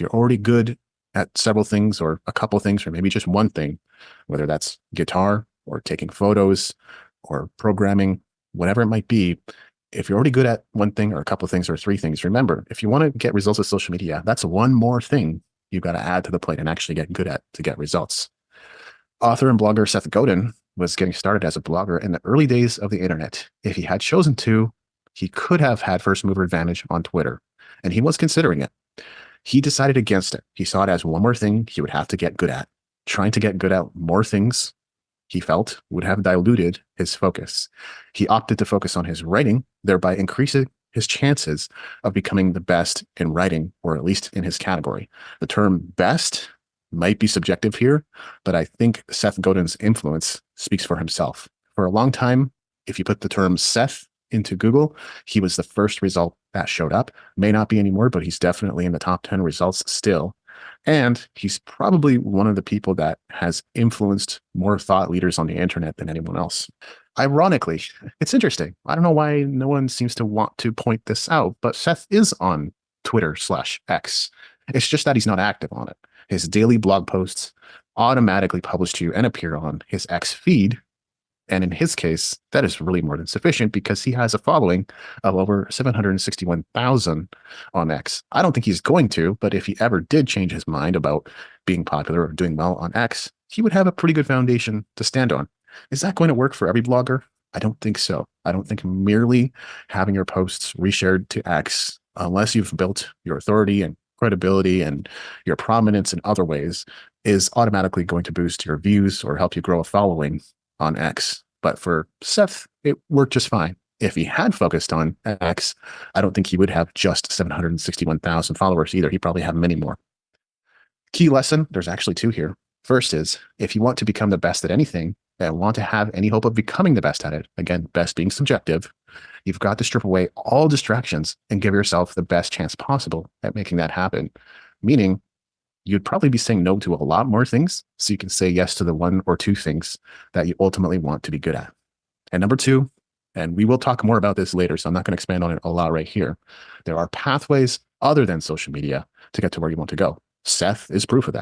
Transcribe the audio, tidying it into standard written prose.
If you're already good at several things or a couple things, or maybe just one thing, whether that's guitar or taking photos or programming, whatever it might be, if you're already good at one thing or a couple of things or three things, remember, if you want to get results with social media, that's one more thing you've got to add to the plate and actually get good at to get results. Author and blogger Seth Godin was getting started as a blogger in the early days of the internet. If he had chosen to, he could have had first mover advantage on Twitter, and he was considering it. He decided against it. He saw it as one more thing he would have to get good at. Trying to get good at more things, he felt, would have diluted his focus. He opted to focus on his writing, thereby increasing his chances of becoming the best in writing, or at least in his category. The term best might be subjective here, but I think Seth Godin's influence speaks for himself. For a long time, if you put the term Seth into Google, he was the first result that showed up. May not be anymore, but he's definitely in the top 10 results still. And he's probably one of the people that has influenced more thought leaders on the internet than anyone else. Ironically, it's interesting. I don't know why no one seems to want to point this out, but Seth is on Twitter/X. It's just that he's not active on it. His daily blog posts automatically publish to you and appear on his X feed. And in his case, that is really more than sufficient because he has a following of over 761,000 on X. I don't think he's going to, but if he ever did change his mind about being popular or doing well on X, he would have a pretty good foundation to stand on. Is that going to work for every blogger? I don't think so. I don't think merely having your posts reshared to X, unless you've built your authority and credibility and your prominence in other ways, is automatically going to boost your views or help you grow a following on X. But for Seth, it worked just fine. If he had focused on X, I don't think he would have just 761,000 followers either. He'd probably have many more. Key lesson, there's actually two here. First is, if you want to become the best at anything and want to have any hope of becoming the best at it, again, best being subjective, you've got to strip away all distractions and give yourself the best chance possible at making that happen. Meaning, you'd probably be saying no to a lot more things so you can say yes to the one or two things that you ultimately want to be good at. And number two, and we will talk more about this later, so I'm not going to expand on it a lot right here. There are pathways other than social media to get to where you want to go. Seth is proof of that.